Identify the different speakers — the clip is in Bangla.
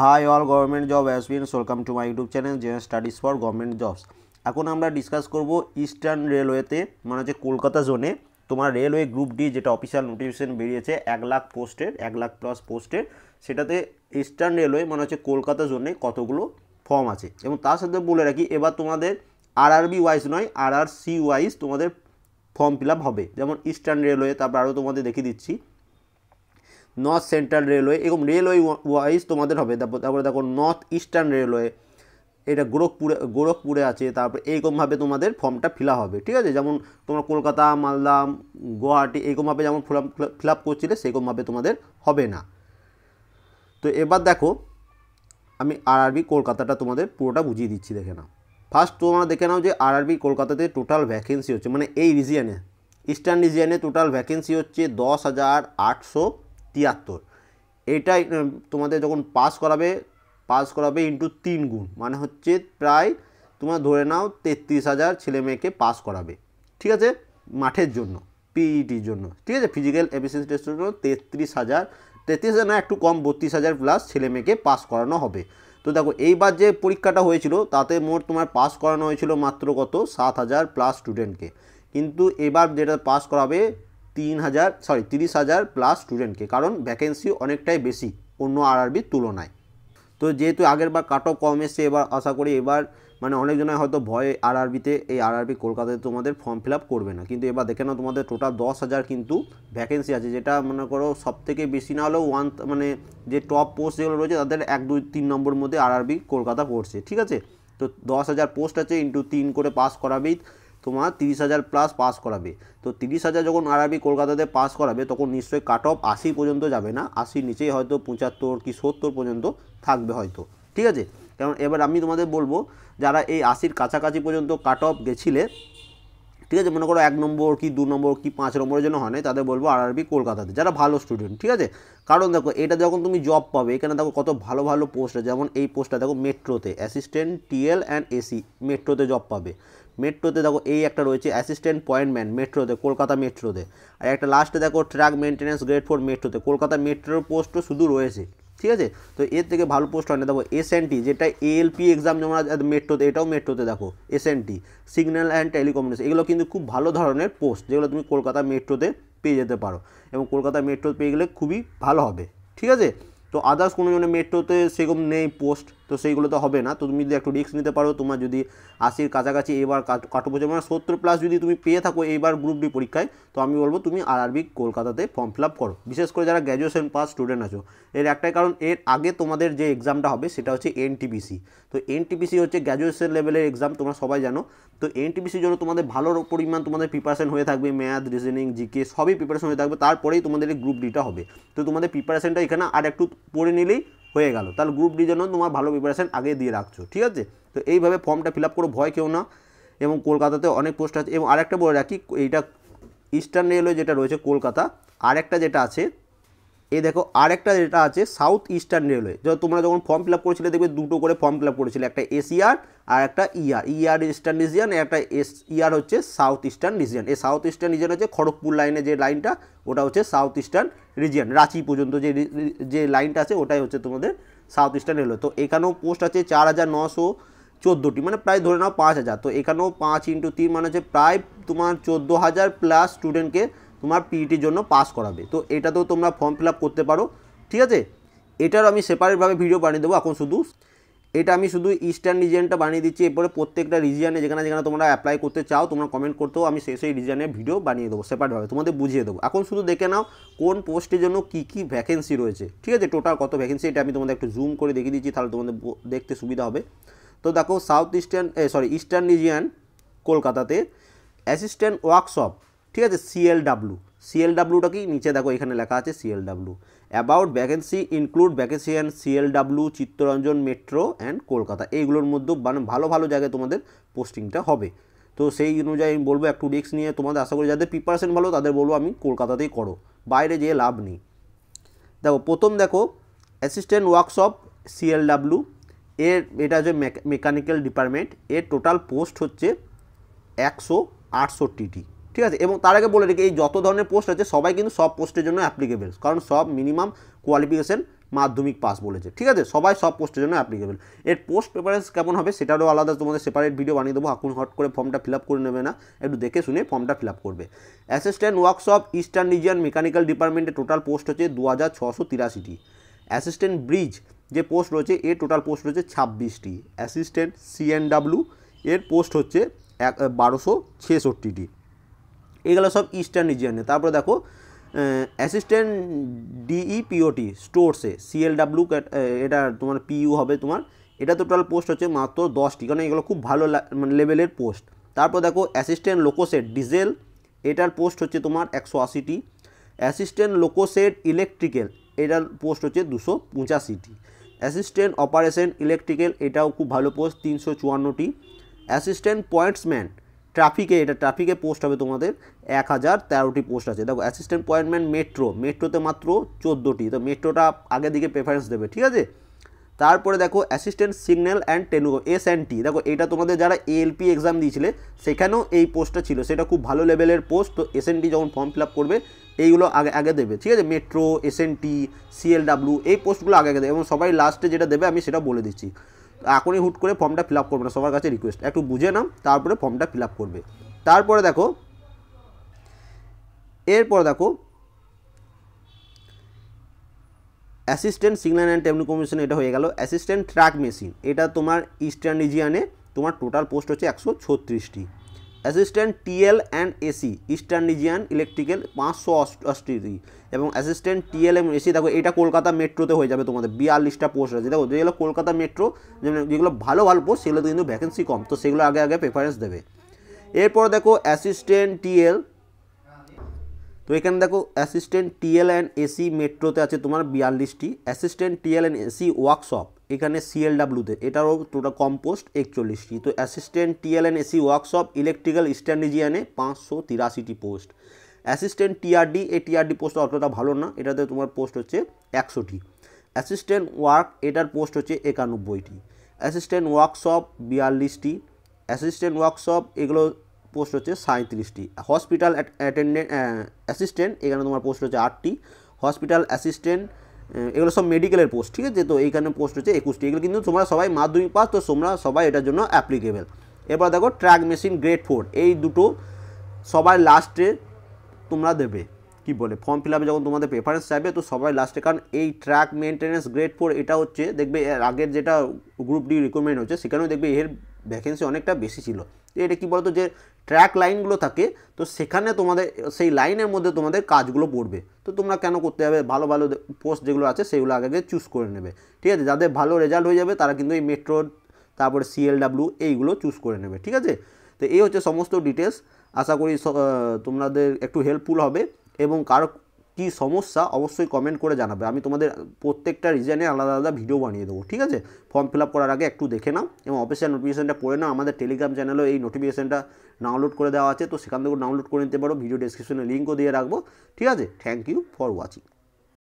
Speaker 1: High all government job aspirants, welcome to my YouTube channel general studies for government jobs. এখন আমরা ডিসকাস করব ইস্টার্ন রেলওয়েতে, মানে হচ্ছে কলকাতা জোনে তোমার রেলওয়ে গ্রুপ ডি যেটা অফিসিয়াল নোটিফিকেশন বেরিয়েছে 1,00,000 পোস্টের, 1,00,000 প্লাস পোস্টের। সেটাতে ইস্টার্ন রেলওয়ে মানে হচ্ছে কলকাতা জোনে কতগুলো ফর্ম আছে। এবং তার সাথে বলে রাখি, এবার তোমাদের আরআরবি ওয়াইজ নয়, আরআরসি ওয়াইজ তোমাদের ফর্ম ফিল আপ হবে। যেমন ইস্টার্ন রেলওয়ে, তারপর আরও তোমাদের দেখিয়ে দিচ্ছি নর্থ সেন্ট্রাল রেলওয়ে, এরকম রেলওয়ে ওয়াইজ তোমাদের হবে। তারপরে দেখো নর্থ ইস্টার্ন রেলওয়ে, এটা গোরখপুরে আছে। তারপরে এইরকমভাবে তোমাদের ফর্মটা ফিল আপ হবে, ঠিক আছে। যেমন তোমরা কলকাতা, মালদা, গুয়াহাটি এইরকমভাবে যেমন ফিল আপ করছিলে সেরকমভাবে তোমাদের হবে না। তো এবার দেখো আমি আরআরবি কলকাতাটা তোমাদের পুরোটা বুঝিয়ে দিচ্ছি, দেখে নাও। ফার্স্ট তোমরা দেখে নাও যে আরআরবি কলকাতাতে টোটাল ভ্যাকেন্সি হচ্ছে, মানে এই রিজিয়নে ইস্টার্ন রিজিয়নে টোটাল ভ্যাকেন্সি হচ্ছে 10,873। এইটাই তোমাদের যখন পাস করাবে ইন্টু 3 গুণ, মানে হচ্ছে প্রায় তোমার ধরে নাও 33,000 ছেলে মেয়েকে পাস করাবে, ঠিক আছে। মাঠের জন্য, পিইটির জন্য, ঠিক আছে, ফিজিক্যাল এফিসিয়েন্সি টেস্টের জন্য 33,000 না, একটু কম 32,000 প্লাস ছেলে মেয়েকে পাস করানো হবে। তো দেখো এইবার যে পরীক্ষাটা হয়েছিল তাতে মোট তোমার পাস করানো হয়েছিল মাত্র কত 7,000 প্লাস স্টুডেন্টকে, কিন্তু এবার যেটা পাস করাবে 30,000 প্লাস স্টুডেন্টকে, কারণ ভ্যাকেন্সি অনেকটাই বেশি অন্য আরআরবির তুলনায়। তো যেহেতু আগের বার কাট অফ কম এসছে, এবার আশা করি এবার মানে অনেকজনের হয়তো ভয়ে আরআরবিতে, এই আরআরবি কলকাতাতে তোমাদের ফর্ম ফিল আপ করবে না। কিন্তু এবার দেখে নাও তোমাদের টোটাল 10,000 কিন্তু ভ্যাকেন্সি আছে, যেটা মনে করো সবথেকে বেশি না হলেও মানে যে টপ পোস্ট যেগুলো রয়েছে তাদের 1, 2, 3 নম্বর মধ্যে আরআরবি কলকাতা পড়ছে, ঠিক আছে। তো 10,000 পোস্ট আছে, ইন্টু 3 করে পাস করাবেই তোমার 30,000 প্লাস পাস করাবে। তো 30,000 যখন আরআরবি কলকাতাতে পাস করাবে তখন নিশ্চয়ই কাট অফ 80 পর্যন্ত যাবে না, 80 নিচেই হয়তো 75 কি 70 পর্যন্ত থাকবে হয়তো, ঠিক আছে। কারণ এবার আমি তোমাদের বলবো, যারা এই 80-র কাছাকাছি পর্যন্ত কাট অফ গেছিলে, ঠিক আছে, মনে করো 1 নম্বর কি 2 নম্বর কি 5 নম্বরের জন্য হয় না, তাদের বলবো আরআরবি কলকাতাতে, যারা ভালো স্টুডেন্ট, ঠিক আছে। কারণ দেখো এটা যখন তুমি জব পাবে, এখানে দেখো কত ভালো ভালো পোস্ট আছে। যেমন এই পোস্টটা দেখো মেট্রোতে অ্যাসিস্ট্যান্ট টিএল অ্যান্ড এসি, মেট্রোতে জব পাবে। মেট্রোতে দেখো এই একটা রয়েছে অ্যাসিস্ট্যান্ট পয়েন্টম্যান মেট্রোতে, কলকাতা মেট্রোতে। আর একটা লাস্টে দেখো ট্র্যাক মেনটেন্যান্স গ্রেড 4 মেট্রোতে, কলকাতা মেট্রোর পোস্টও শুধু রয়েছে, ঠিক আছে। তো এর থেকে ভালো পোস্ট হয় না। দেখো এসএনটি, যেটা এএলপি এক্সাম যেমন মেট্রোতে, এটাও মেট্রোতে দেখো এসএনটি, সিগন্যাল অ্যান্ড টেলিকমিউনিকেশন, এগুলো কিন্তু খুব ভালো ধরনের পোস্ট, যেগুলো তুমি কলকাতা মেট্রোতে পেয়ে যেতে পারো। এবং কলকাতা মেট্রো পেয়ে গেলে খুবই ভালো হবে, ঠিক আছে। তো আদার্স কোনো জন্য মেট্রোতে সেরকম নেই পোস্ট, তো সেইগুলো তো হবে না। তো তুমি যদি একটু রিস্ক নিতে পারো, তোমার যদি 80-র কাছাকাছি এবার কাটো বছর মানে 70 প্লাস যদি তুমি পেয়ে থাকো এইবার গ্রুপ ডি পরীক্ষায়, তো আমি বলবো তুমি আরআরবি কলকাতাতে ফর্ম ফিল আপ করো, বিশেষ করে যারা গ্র্যাজুয়েশন পাস স্টুডেন্ট আছো। এর একটাই কারণ, এর আগে তোমাদের যে এক্সামটা হবে সেটা হচ্ছে এনটিপিসি। তো এনটিপিসি হচ্ছে গ্র্যাজুয়েশন লেভেলের এক্সাম, তোমরা সবাই জানো। তো এনটিপিসির জন্য তোমাদের ভালো পরিমাণ তোমাদের প্রিপারেশন হয়ে থাকবে, ম্যাথ, রিজনিং, জিকে সবই প্রিপারেশন হয়ে থাকবে, তারপরেই তোমাদের এই গ্রুপ ডিটা হবে। তো তোমাদের প্রিপারেশনটা এখানে আর একটু পড়ে নিলেই হয়ে গেল, তাহলে গ্রুপ ডির জন্য তোমার ভালো প্রিপারেশন আগে দিয়ে রাখছো, ঠিক আছে। তো এইভাবে ফর্মটা ফিল আপ করো, ভয় কেউ না। এবং কলকাতাতে অনেক পোস্ট আছে। এবং আরেকটা বলে রাখি, এইটা ইস্টার্ন রেলওয়ে যেটা রয়েছে কলকাতা, আরেকটা যেটা আছে এই দেখো আরেকটা যেটা আছে সাউথ ইস্টার্ন রেলওয়ে। তোমরা যখন ফর্ম ফিল আপ করেছিলে দেখবে দুটো করে ফর্ম ফিল আপ করেছিলে, একটা এসিআর আর একটা ইআর ইস্টার্ন রিজিয়ন, একটা ইআর হচ্ছে সাউথ ইস্টার্ন রিজিয়ন। এই সাউথ ইস্টার্ন রিজিয়ন হচ্ছে খড়গপুর লাইনে যে লাইনটা, ওটা হচ্ছে সাউথ ইস্টার্ন রিজিয়ন। রাঁচি পর্যন্ত যে লাইনটা আছে ওটাই হচ্ছে তোমাদের সাউথ ইস্টার্ন রেলওয়ে। তো এখানেও পোস্ট আছে 4,914টি, মানে প্রায় ধরে নাও 5,000। তো এখানেও 5 × 3 মানে হচ্ছে প্রায় তোমার 14,000 প্লাস স্টুডেন্টকে তোমার পিইটির জন্য পাস করাবে। তো এটাতেও তোমরা ফর্ম ফিল আপ করতে পারো, ঠিক আছে। এটার আমি সেপারেটভাবে ভিডিও বানিয়ে দেবো। এখন এটা আমি শুধু ইস্টার্ন রিজিয়নটা বানিয়ে দিচ্ছি, এরপরে প্রত্যেকটা রিজিয়নে যেখানে যেখানে তোমরা অ্যাপ্লাই করতে চাও তোমরা কমেন্ট করতেও আমি সেই রিজিয়নের ভিডিও বানিয়ে দেবো সেপারেটভাবে, তোমাদের বুঝিয়ে দেবো। এখন শুধু দেখে নাও কোন পোস্টের জন্য কী কী ভ্যাকেন্সি রয়েছে, ঠিক আছে, টোটাল কত ভ্যাকেন্সি, এটা আমি তোমাদের একটু জুম করে দেখিয়ে দিচ্ছি, তাহলে তোমাদের দেখতে সুবিধা হবে। তো দেখো ইস্টার্ন রিজিয়ন কলকাতাতে অ্যাসিস্ট্যান্ট ওয়ার্কশপ, ঠিক আছে, সিএলডাব্লিউটা কি নিচে দেখো এখানে লেখা আছে CLW. About vacancy include vacancy and CLW, Chittaranjan metro and Kolkata, এইগুলোর মধ্যে মানে ভালো ভালো জায়গায় তোমাদের পোস্টিংটা হবে। তো সেই অনুযায়ী আমি বলবো একটু রিস্ক নিয়ে তোমাদের, আশা করি যাদের প্রিপারেশন ভালো তাদের বলবো আমি কলকাতাতেই করো, বাইরে যেয়ে লাভ নেই। দেখো প্রথম দেখো অ্যাসিস্ট্যান্ট ওয়ার্কশপ সিএলডাব্লিউ, এটা হচ্ছে মেকানিক্যাল ডিপার্টমেন্ট, এর টোটাল পোস্ট হচ্ছে 168টি, ঠিক আছে। এবং তার আগে বলে রেখে এই যত ধরনের পোস্ট আছে সবাই কিন্তু সব পোস্টের জন্য অ্যাপ্লিকেবল, কারণ সব মিনিমাম কোয়ালিফিকেশান মাধ্যমিক পাস বলেছে, ঠিক আছে। সবাই সব পোস্টের জন্য অ্যাপ্লিকেবল। এর পোস্ট প্রেফারেন্স কেমন হবে সেটারও আলাদা তোমাদের সেপারেট ভিডিও বানিয়ে দেবো, এখন হট করে ফর্মটা ফিল আপ করে নেবে না, একটু দেখে শুনে ফর্মটা ফিল আপ করবে। Assistant workshop eastern region mechanical ডিপার্টমেন্টের টোটাল পোস্ট হচ্ছে 2683টি। অ্যাসিস্ট্যান্ট ব্রিজ যে পোস্ট রয়েছে এর টোটাল পোস্ট রয়েছে 26টি। অ্যাসিস্ট্যান্ট সিএনডাব্লিউ এর পোস্ট হচ্ছে 1266টি। এগুলো সব ইস্টার্ন রিজিয়নে। তারপরে দেখো অ্যাসিস্ট্যান্ট ডিইপিওটি স্টোরসে সিএলডাব্লিউ, এটা তোমার পিইউ হবে তোমার, এটা টোটাল পোস্ট হচ্ছে মাত্র 10টি, কারণ এগুলো খুব ভালো মানে লেভেলের পোস্ট। তারপর দেখো অ্যাসিস্ট্যান্ট লোকোসেট ডিজেল, এটার পোস্ট হচ্ছে তোমার 180টি। অ্যাসিস্ট্যান্ট লোকোসেট ইলেকট্রিক্যাল, এটার পোস্ট হচ্ছে 285টি। অ্যাসিস্ট্যান্ট অপারেশন ইলেকট্রিক্যাল, এটাও খুব ভালো পোস্ট 354টি। অ্যাসিস্ট্যান্ট পয়েন্টসম্যান ট্রাফিকে, এটা ট্রাফিকে পোস্ট হবে তোমাদের 1013টি পোস্ট আছে। দেখো অ্যাসিস্ট্যান্ট পয়েন্টম্যান মেট্রোতে মাত্র 14টি, তো মেট্রোটা আগের দিকে প্রেফারেন্স দেবে, ঠিক আছে। তারপরে দেখো assistant signal and telecom SNT, দেখো এটা তোমাদের যারা এএলপি এক্সাম দিয়েছিলে সেখানেও এই পোস্টটা ছিল, সেটা খুব ভালো লেভেলের পোস্ট। তো এসএনটি যখন ফর্ম ফিল আপ করবে এইগুলো আগে দেবে, ঠিক আছে। মেট্রো, এসএনটি, সিএলডাব্লিউ এই পোস্টগুলো আগে দেবে, এবং সবাই লাস্টে যেটা দেবে আমি সেটা বলে দিচ্ছি। এখনই হুট করে ফর্মটা ফিল আপ করবে না, সবার কাছে রিকোয়েস্ট, একটু বুঝে নাও তারপরে ফর্মটা ফিল আপ করবে। তারপরে দেখো অ্যাসিস্ট্যান্ট সিগন্যাল অ্যান্ড টেলিকমিউনিকেশন, এটা হয়ে গেল। অ্যাসিস্ট্যান্ট ট্র্যাক মেশিন, এটা তোমার ইস্টার্ন রিজিয়নে তোমার টোটাল পোস্ট হচ্ছে 136টি। Assistant TL and AC eastern region electrical 588টি। এবং অ্যাসিস্ট্যান্ট টিএল এবং এসি, দেখো এটা কলকাতা মেট্রোতে হয়ে যাবে তোমাদের, 42টা পোস্ট আছে। দেখো যেগুলো কলকাতা মেট্রো, যেগুলো ভালো পোস্ট সেগুলোতে কিন্তু ভ্যাকেন্সি কম, তো সেগুলো আগে প্রেফারেন্স দেবে। এরপর দেখো অ্যাসিস্ট্যান্ট টিএল, তো এখানে দেখো অ্যাসিস্ট্যান্ট টিএল অ্যান্ড এসি মেট্রোতে আছে তোমার 42টি। Assistant TL and AC workshop এখানে সিএলডাব্লিউতে, এটারও টোটাল কম্পোস্ট 41টি। তো assistant TL and AC workshop electrical eastern রিজিয়নে 583টি পোস্ট। অ্যাসিস্ট্যান্ট টিআরডি, এই টিআরডি পোস্ট অতটা ভালো না, এটাতে তোমার পোস্ট হচ্ছে 100টি। অ্যাসিস্ট্যান্ট ওয়ার্ক, এটার পোস্ট হচ্ছে 91টি। অ্যাসিস্ট্যান্ট ওয়ার্কশপ 42টি। অ্যাসিস্ট্যান্ট ওয়ার্কশপ এগুলো পোস্ট হচ্ছে 37টি। হসপিটাল অ্যাটেন্ডেন্ট অ্যাসিস্ট্যান্ট, এখানে তোমার পোস্ট হচ্ছে 8টি। হসপিটাল অ্যাসিস্ট্যান্ট, এগুলো সব মেডিকেলের পোস্ট, ঠিক আছে। তো এইখানে পোস্ট হচ্ছে 21টি। এগুলো কিন্তু তোমরা সবাই মাধ্যমিক পাস, তো তোমরা সবাই এটার জন্য অ্যাপ্লিকেবল। এরপর দেখো ট্র্যাক মেশিন গ্রেড 4, এই দুটো সবাই লাস্টে তোমরা দেবে, কি বলে ফর্ম ফিল আপে যখন তোমাদের প্রেফারেন্স চাইবে, তো সবাই লাস্টে, কারণ এই ট্র্যাক মেনটেন্যান্স গ্রেড 4 এটা হচ্ছে দেখবে এর আগের যেটা গ্রুপ ডি রিক্রুটমেন্ট হচ্ছে সেখানেও দেখবে এর ভ্যাকেন্সি অনেকটা বেশি ছিল। তো এটা কী বলতো, যে ট্র্যাক লাইনগুলো থাকে, তো সেখানে তোমাদের সেই লাইনের মধ্যে তোমাদের কাজগুলো পড়বে। তো তোমরা কেন করতে যাবে, ভালো পোস্ট যেগুলো আছে সেগুলো আগে চুজ করে নেবে, ঠিক আছে। যাদের ভালো রেজাল্ট হয়ে যাবে তারা কিন্তু এই মেট্রোর, তারপরে সিএলডাব্লিউ এইগুলো চুজ করে নেবে, ঠিক আছে। তো এই হচ্ছে সমস্ত ডিটেলস, আশা করি তোমাদের একটু হেল্পফুল হবে। এবং কারো কী সমস্যা অবশ্যই কমেন্ট করে জানাবে, আমি তোমাদের প্রত্যেকটা রিজনে আলাদা ভিডিও বানিয়ে দেবো, ঠিক আছে। ফর্ম ফিল আপ করার আগে একটু দেখে নাও এবং অফিসিয়াল নোটিফিকেশনটা পড়ে নাও। আমাদের টেলিগ্রাম চ্যানেলেও এই নোটিফিকেশনটা ডাউনলোড করে দেওয়া আছে, তো সেখান থেকে ডাউনলোড করে নিতে পারো, ভিডিও ডেসক্রিপশনে লিঙ্কও দিয়ে রাখবো, ঠিক আছে। Thank you for watching.